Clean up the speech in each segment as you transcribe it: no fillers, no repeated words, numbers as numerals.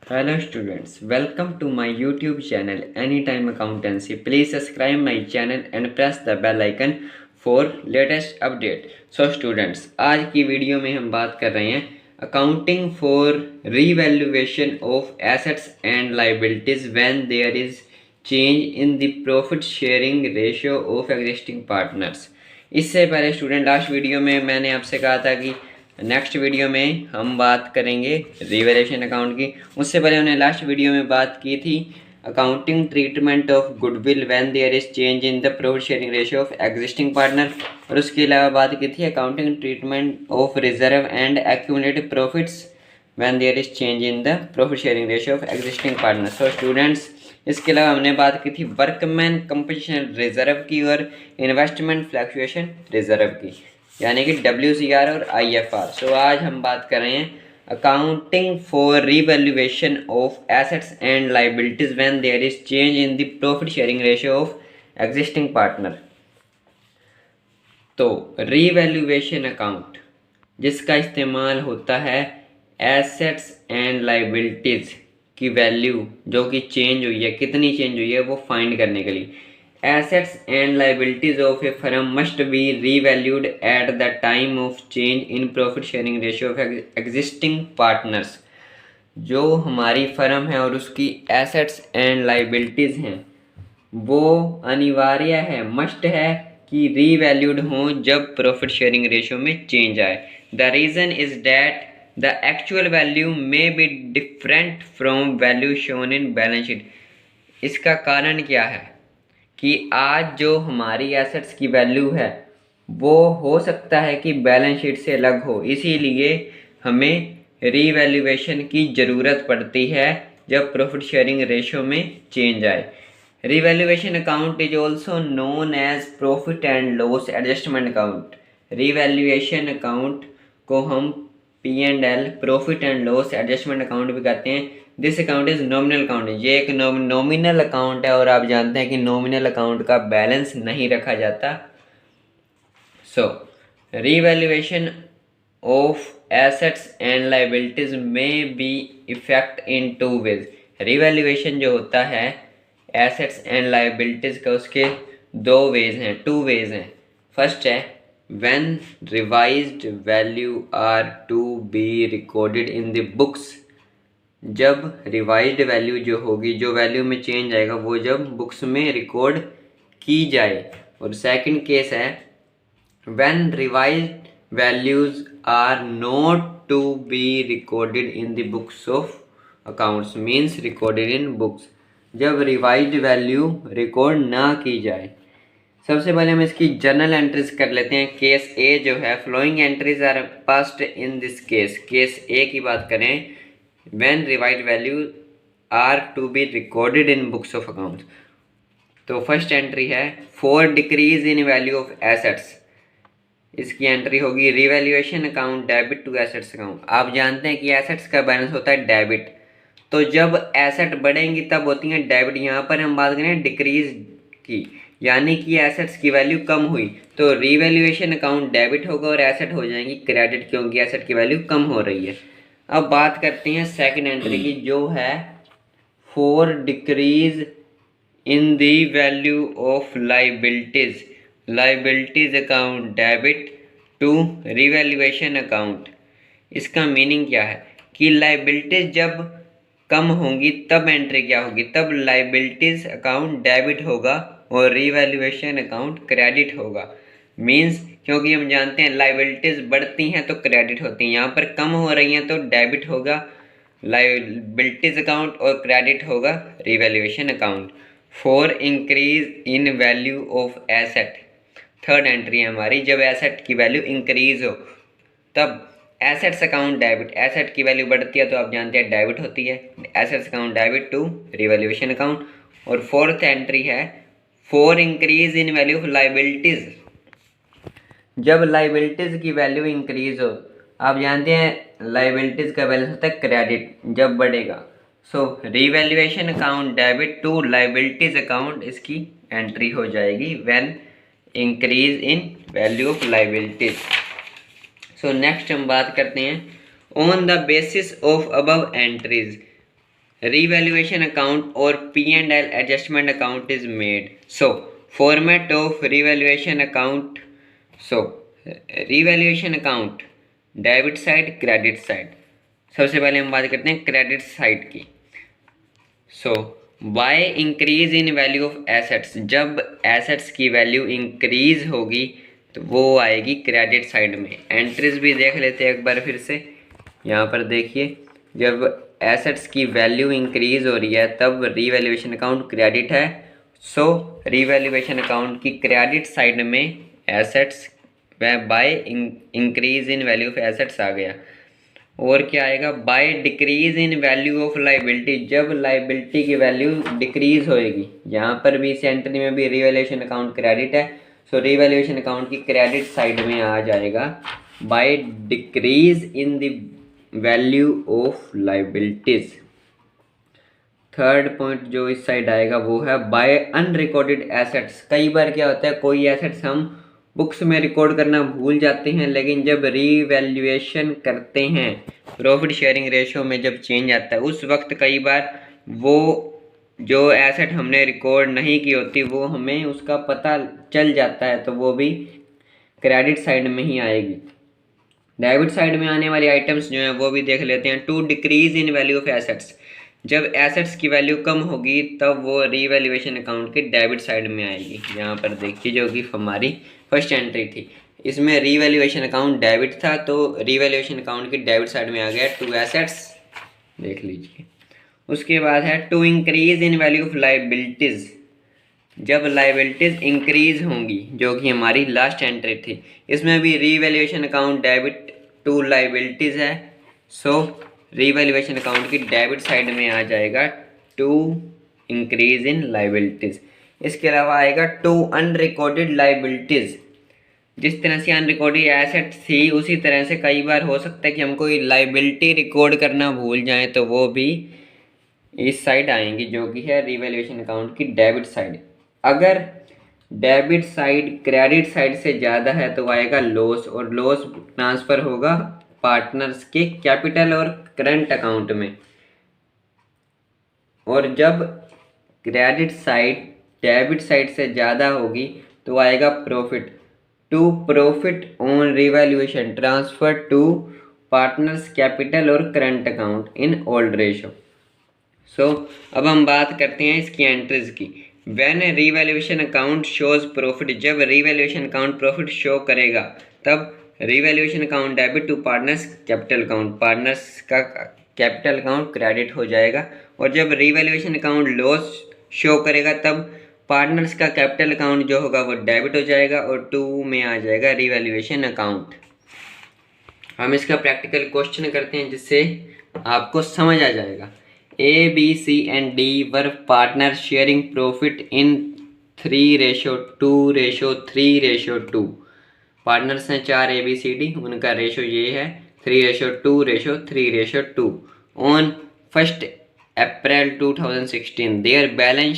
Hello students, welcome to my YouTube channel Anytime Accountancy. Please subscribe my channel and press the bell icon for latest update. So students, आज की video में हम बात कर रहे हैं accounting for revaluation of assets and liabilities when there is change in the profit sharing ratio of existing partners. इससे पहले स्टूडेंट लास्ट वीडियो में मैंने आपसे कहा था कि नेक्स्ट वीडियो में हम बात करेंगे रिवैल्यूएशन अकाउंट की। उससे पहले हमने लास्ट वीडियो में बात की थी accounting treatment of goodwill when there is change in the profit sharing ratio of existing partner, और उसके अलावा बात की थी accounting treatment of reserve and accumulated profits when there is change in the profit sharing ratio of existing partner. So students, इसके अलावा हमने बात की थी वर्कमैन कंपनसेशन रिजर्व की और इन्वेस्टमेंट फ्लक्चुएशन रिजर्व की, यानी कि WCR और IFR। सो आज हम बात कर रहे हैं accounting for revaluation of assets and liabilities when there is change in the profit sharing ratio of existing partner. तो रीवैल्यूएशन अकाउंट जिसका इस्तेमाल होता है एसेट्स एंड लाइबिलिटीज की वैल्यू जो कि चेंज हुई है, कितनी चेंज हुई है, वो फाइंड करने के लिए। Assets and liabilities of a firm must be revalued at the time of change in profit sharing ratio of existing partners। जो हमारी फर्म है और उसकी एसेट्स एंड लाइबिलिटीज़ हैं वो अनिवार्य है, मस्ट है कि रीवैल्यूड हों जब प्रॉफिट शेयरिंग रेशियो में चेंज आए। The reason is that the actual value may be different from value shown in balance sheet. इसका कारण क्या है कि आज जो हमारी एसेट्स की वैल्यू है वो हो सकता है कि बैलेंस शीट से अलग हो, इसीलिए हमें रीवैल्यूएशन की ज़रूरत पड़ती है जब प्रॉफिट शेयरिंग रेशियो में चेंज आए। Revaluation account is also known as profit and loss adjustment account. Revaluation account को हम P&L profit and loss adjustment account भी कहते हैं। This account is nominal account. ये एक नॉमिनल अकाउंट है और आप जानते हैं कि नॉमिनल अकाउंट का बैलेंस नहीं रखा जाता। So revaluation of assets and liabilities में be effect in two ways. रीवैल्यूएशन जो होता है एसेट्स एंड लाइबिलिटीज का, उसके दो वेज हैं, टू वेज हैं। फर्स्ट है when revised value are to be recorded in the books। जब रिवाइज्ड वैल्यू जो होगी, जो वैल्यू में चेंज आएगा, वो जब बुक्स में रिकॉर्ड की जाए। और सेकंड केस है when revised values are not to be recorded in the books of accounts, means recorded in books। जब रिवाइज्ड वैल्यू रिकॉर्ड ना की जाए। सबसे पहले हम इसकी जर्नल एंट्रीज कर लेते हैं। केस ए जो है, flowing entries are passed in this case. Case A की बात करें, when revised value are to be recorded in books of accounts. तो फर्स्ट एंट्री है for decrease in value of assets. इसकी एंट्री होगी revaluation account debit to assets account. आप जानते हैं कि एसेट्स का बैलेंस होता है डेबिट, तो जब एसेट बढ़ेंगी तब होती हैं डेबिट। यहाँ पर हम बात करें डिक्रीज की, यानी कि एसेट्स की वैल्यू कम हुई तो रीवैल्यूएशन अकाउंट डेबिट होगा और एसेट हो जाएंगी क्रेडिट, क्योंकि एसेट की वैल्यू कम हो रही है। अब बात करते हैं सेकंड एंट्री की, जो है for decrease in the value of liabilities. Liabilities account debit to revaluation account. इसका मीनिंग क्या है कि लाइबिलिटीज जब कम होंगी तब एंट्री क्या होगी, तब लाइबिलिटीज अकाउंट डेबिट होगा और रीवैल्यूएशन अकाउंट क्रेडिट होगा। मींस क्योंकि हम जानते हैं लाइबिलिटीज बढ़ती हैं तो क्रेडिट होती हैं, यहाँ पर कम हो रही हैं तो डेबिट होगा लाइबिलिटीज अकाउंट और क्रेडिट होगा revaluation account. For increase in value of asset, third entry है हमारी, जब एसेट की वैल्यू इंक्रीज हो तब एसेट्स अकाउंट डेबिट। एसेट की वैल्यू बढ़ती है तो आप जानते हैं डेबिट होती है, assets account debit to revaluation account. और फोर्थ एंट्री है for increase in value of liabilities. जब लाइबिलिटीज की वैल्यू इंक्रीज हो, आप जानते हैं लाइबिलिटीज का बैलेंस होता है क्रेडिट, जब बढ़ेगा। So revaluation account debit to liabilities account, इसकी एंट्री हो जाएगी when increase in value of liabilities. So next हम बात करते हैं on the basis of above entries. revaluation account or P&L adjustment account is made. So format of revaluation account. So revaluation account, debit side credit side. सबसे पहले हम बात करते हैं क्रेडिट साइड की। So by increase in value of assets, जब assets की value increase होगी तो वो आएगी क्रेडिट साइड में। एंट्रीज भी देख लेते हैं एक बार फिर से। यहाँ पर देखिए, जब एसेट्स की वैल्यू इंक्रीज हो रही है तब रीवैल्यूएशन अकाउंट क्रेडिट है। सो रीवैल्यूएशन अकाउंट की क्रेडिट साइड में एसेट्स वह by increase in value of assets आ गया। और क्या आएगा, by decrease in value of liability, जब लाइबिलिटी की वैल्यू डिक्रीज होएगी। यहाँ पर भी इस एंट्री में भी रीवैल्यूएशन अकाउंट क्रेडिट है। सो रीवैल्यूएशन अकाउंट की क्रेडिट साइड में आ जाएगा bye decrease in the value of liabilities. Third point जो इस साइड आएगा वो है बाय अनरिकॉर्डेड एसेट्स। कई बार क्या होता है, कोई एसेट्स हम बुक्स में रिकॉर्ड करना भूल जाते हैं, लेकिन जब रीवैल्यूएशन करते हैं प्रॉफिट शेयरिंग रेशियो में जब चेंज आता है उस वक्त कई बार वो जो एसेट हमने रिकॉर्ड नहीं की होती वो हमें उसका पता चल जाता है, तो वो भी क्रेडिट साइड में ही आएगी। डेबिट साइड में आने वाली आइटम्स जो हैं वो भी देख लेते हैं। To decrease in value of assets, जब एसेट्स की वैल्यू कम होगी तब वो रीवैल्यूएशन अकाउंट के डेबिट साइड में आएगी। यहाँ पर देखिए जो कि हमारी फर्स्ट एंट्री थी, इसमें रीवैल्यूएशन अकाउंट डेबिट था तो रीवैल्यूएशन अकाउंट की डेबिट साइड में आ गया टू एसेट्स, देख लीजिए। उसके बाद है to increase in value of liabilities, जब लाइबिलिटीज इंक्रीज होंगी, जो कि हमारी लास्ट एंट्री थी। इसमें भी revaluation account debit to liabilities है। सो रीवैल्यूएशन अकाउंट की डेबिट साइड में आ जाएगा टू इंक्रीज इन लाइबिलिटीज। इसके अलावा आएगा टू अनरिकॉर्डेड लाइबिलिटीज, जिस तरह से अनरिकॉर्डेड एसेट थी उसी तरह से कई बार हो सकता है कि हम कोई लाइबिलिटी रिकॉर्ड करना भूल जाएं तो वो भी इस साइड आएंगी, जो कि है रीवैल्यूएशन अकाउंट की डेबिट साइड। अगर डेबिट साइड क्रेडिट साइड से ज़्यादा है तो आएगा लॉस, और लॉस ट्रांसफ़र होगा पार्टनर्स के कैपिटल और करंट अकाउंट में। और जब क्रेडिट साइड डेबिट साइड से ज़्यादा होगी तो आएगा profit, to profit on revaluation transfer to partners capital और current account in old ratio. So अब हम बात करते हैं इसकी एंट्रीज की। When revaluation account shows profit, जब रिवैल्यूएशन अकाउंट प्रॉफिट शो करेगा तब revaluation account debit to partners capital account, partners का कैपिटल अकाउंट क्रेडिट हो जाएगा। और जब रिवैल्यूएशन अकाउंट लॉस शो करेगा तब पार्टनर्स का कैपिटल अकाउंट जो होगा वो डेबिट हो जाएगा और टू में आ जाएगा रिवैल्यूएशन अकाउंट। हम इसका प्रैक्टिकल क्वेश्चन करते हैं जिससे आपको समझ आ जाएगा। A, B, C and D were partners sharing profit in 3:2:3:2। Partners हैं 4 ABCD, उनका रेशो ये है 3:2:3:2। On 1 April 2016 their balance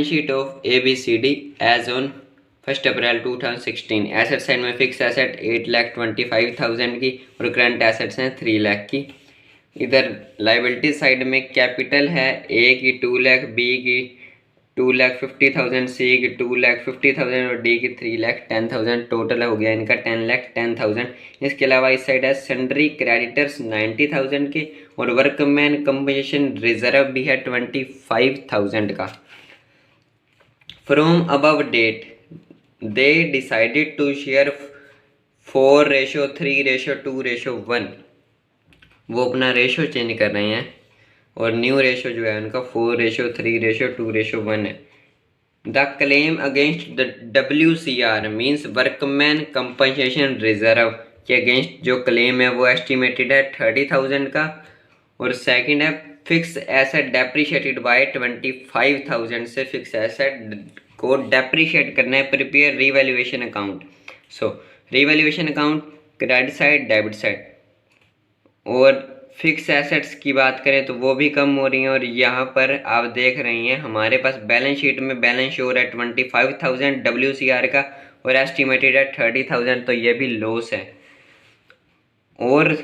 sheet of ABCD as on 1 April 2016। Asset side में फिक्स एसेट 8,25,000 की और करंट एसेट्स हैं 3 लाख की। इधर लाइबिलिटी साइड में कैपिटल है ए की 2 लाख, बी की 2,50,000, सी की 2,50,000 और डी की 3,10,000। टोटल हो गया इनका 10,10,000। इसके अलावा इस साइड है सन्ड्री क्रेडिटर्स 90,000 के और वर्कमैन कंपनसेशन रिजर्व भी है 25,000 का। From above date they decided to share 4:3:2:1। वो अपना रेशो चेंज कर रहे हैं और न्यू रेशो जो है उनका 4:3:2:1 है। The claim against the WCR means workman compensation reserve के अगेंस्ट जो क्लेम है वो एस्टिमेटेड है 30,000 का। और सेकंड है फिक्स एसेट डेप्रिशिएटेड बाय 25,000 से फिक्स एसेट को डेप्रिशिएट करना है, prepare revaluation account. So revaluation account credit side debit side. और फिक्स एसेट्स की बात करें तो वो भी कम हो रही हैं और यहाँ पर आप देख रही हैं हमारे पास बैलेंस शीट में बैलेंस शो हो रहा है 25,000 WCR का और एस्टिमेटेड है 30,000, तो ये भी लॉस है। और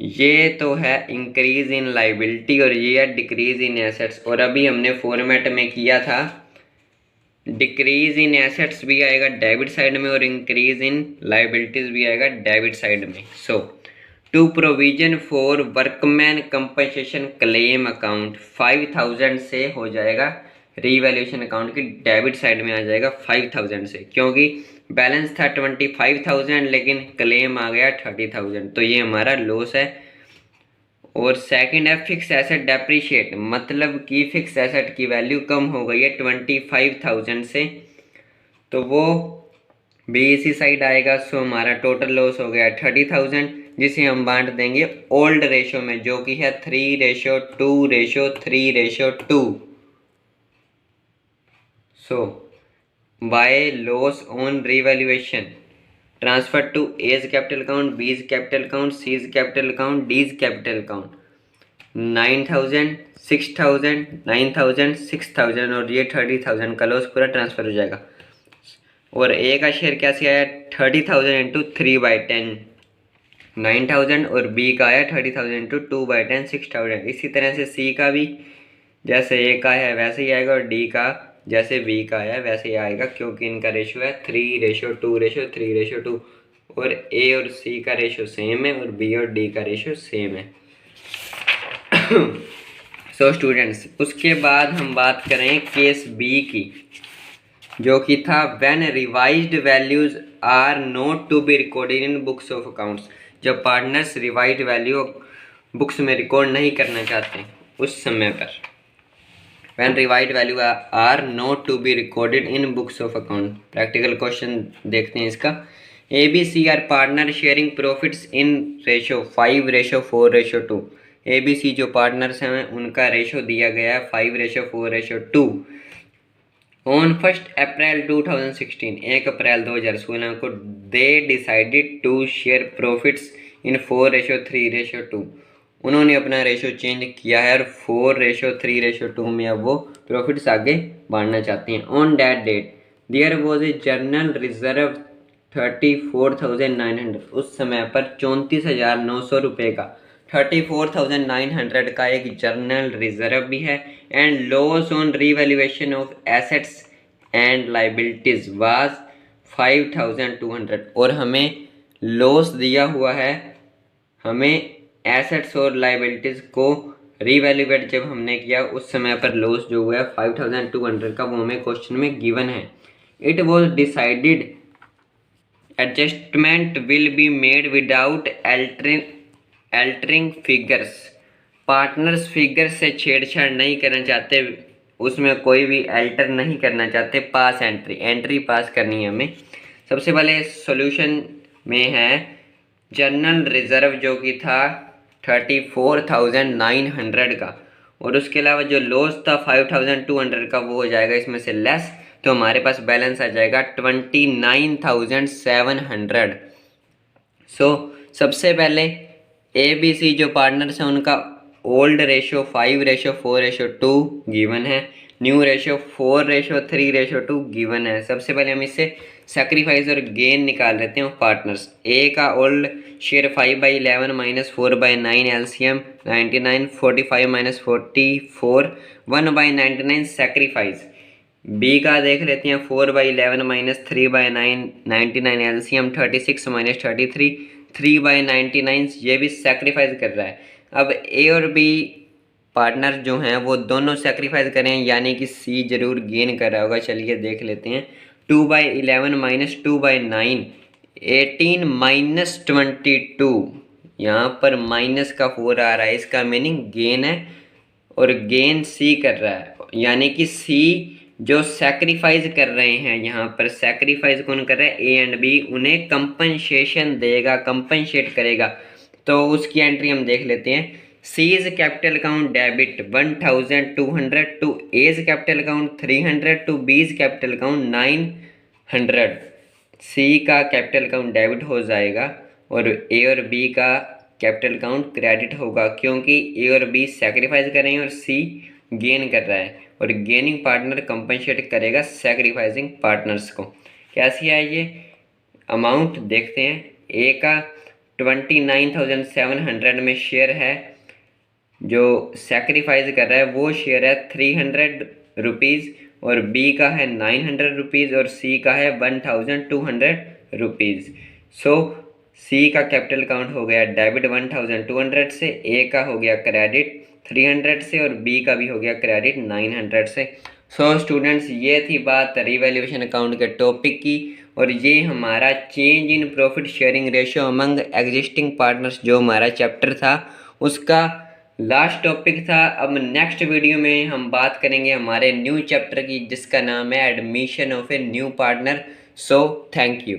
ये तो है इंक्रीज इन लाइबिलिटी और ये है डिक्रीज इन एसेट्स। और अभी हमने फॉर्मेट में किया था, डिक्रीज इन एसेट्स भी आएगा डेबिट साइड में और इंक्रीज इन लाइबिलिटीज भी आएगा डेबिट साइड में। So to provision for workman compensation claim account 5000 से हो जाएगा, रीवैल्यूएशन अकाउंट की डेबिट साइड में आ जाएगा 5000 से, क्योंकि बैलेंस था 25,000 लेकिन क्लेम आ गया 30,000, तो ये हमारा लॉस है। और सेकंड है फिक्स एसेट डेप्रीशिएट, मतलब कि फिक्स एसेट की वैल्यू कम हो गई है 25,000 से, तो वो भी इसी साइड आएगा। सो हमारा टोटल लॉस हो गया 30,000, जिसे हम बांट देंगे ओल्ड रेशो में, जो कि है 3:2:3:2। So by loss on revaluation transfer to A's capital account, B's capital account, C's capital account, D's capital account 9,000, 6,000, 9,000, 6,000 और ये 30,000 का लॉस पूरा ट्रांसफर हो जाएगा। और ए का शेयर कैसे आया 30,000 इंटू 3/10 9,000 और बी का आया 30,000 इंटू 2/10 6,000। इसी तरह से सी का भी जैसे ए का है वैसे ही आएगा और डी का जैसे बी का है वैसे ही आएगा, क्योंकि इनका रेशियो है 3:2:3:2 और ए और सी का रेशियो सेम है और बी और डी का रेशियो सेम है। सो स्टूडेंट्स, उसके बाद हम बात करें केस बी की, जो कि था when revised values are not to be recorded in books of accounts, जब पार्टनर्स रिवाइज्ड वैल्यू बुक्स में रिकॉर्ड नहीं करना चाहते उस समय पर। When revised value are not to be recorded in books of account. Practical question देखते हैं इसका। A B C are partner sharing profits in ratio 5:4:2। A B C जो पार्टनर्स हैं उनका रेशो दिया गया है 5:4:2। ऑन 1 अप्रैल 2016, 1 अप्रैल 2016 को they decided to share profits in 4:3:2। उन्होंने अपना रेशो चेंज किया है और 4:3:2 में अब वो प्रॉफिट्स आगे बांटना चाहते हैं। On that date there was a general reserve 34,900, उस समय पर 34,900 रुपये का 34,900 का एक जर्नल रिजर्व भी है। And loss on revaluation of assets and liabilities was 5,200, और हमें लॉस दिया हुआ है, हमें एसेट्स और लाइबिलिटीज को रीवैल्यूएट जब हमने किया उस समय पर लॉस जो हुआ है 5,200 का, वो हमें क्वेश्चन में गिवन है। It was decided adjustment will be made without altering figures. Partners figure से छेड़छाड़ नहीं करना चाहते, उसमें कोई भी अल्टर नहीं करना चाहते। पास एंट्री पास करनी है हमें। सबसे पहले सॉल्यूशन में है जर्नल रिजर्व जो कि था 34,900 का, और उसके अलावा जो लॉस था 5,200 का वो हो जाएगा इसमें से लेस, तो हमारे पास बैलेंस आ जाएगा 29,700। सो सबसे पहले ए बी सी जो पार्टनर्स हैं उनका ओल्ड रेशो 5:4:2 गिवन है, न्यू रेशो 4:3:2 गिवन है। सबसे पहले हम इससे सेक्रीफाइस और गेन निकाल लेते हैं पार्टनर्स। ए का old share 5/11 - 4/9 LCM 99, 45 - 44 1/99 sacrifice. B का देख लेते हैं 4/11 - 3/9 99 एलसीएम 36 - 33 3/99, ये भी सेक्रीफाइस कर रहा है। अब ए और बी पार्टनर जो हैं वो दोनों सेक्रीफाइस करें, यानी कि सी जरूर गेन कर रहा होगा। चलिए देख लेते हैं। 2/11 - 2/9 18 - 22, यहाँ पर माइनस का 4 आ रहा है, इसका मीनिंग गेन है और गेन सी कर रहा है, यानी कि सी जो सेक्रीफाइस कर रहे हैं, यहाँ पर सेक्रीफाइस कौन कर रहा है, ए एंड बी, उन्हें कंपनसेशन देगा, कंपनसेट करेगा। तो उसकी एंट्री हम देख लेते हैं। C's capital account debit 1,200 to A's capital account 300 to B's capital account 900। C का कैपिटल अकाउंट डेबिट हो जाएगा और ए और बी का कैपिटल अकाउंट क्रेडिट होगा, क्योंकि ए और बी सेक्रीफाइस कर रहे हैं और सी गेन कर रहा है, और गेनिंग पार्टनर कंपनसेट करेगा सेक्रीफाइसिंग पार्टनर्स को। कैसी है ये अमाउंट देखते हैं। ए का 29,700 में शेयर है, जो सेक्रीफाइस कर रहा है वो शेयर है 300 रुपीज़, और बी का है 900 रुपीज़, और सी का है 1,200 रुपीज़। सो सी का कैपिटल काउंट हो गया डेबिट 1,200 से, ए का हो गया क्रेडिट 300 से, और बी का भी हो गया क्रेडिट 900 से। सो स्टूडेंट्स, ये थी बात रिवैल्यूएशन अकाउंट के टॉपिक की, और ये हमारा change in profit sharing ratio among existing partners जो हमारा चैप्टर था उसका लास्ट टॉपिक था। अब नेक्स्ट वीडियो में हम बात करेंगे हमारे न्यू चैप्टर की, जिसका नाम है admission of a new partner. So thank you.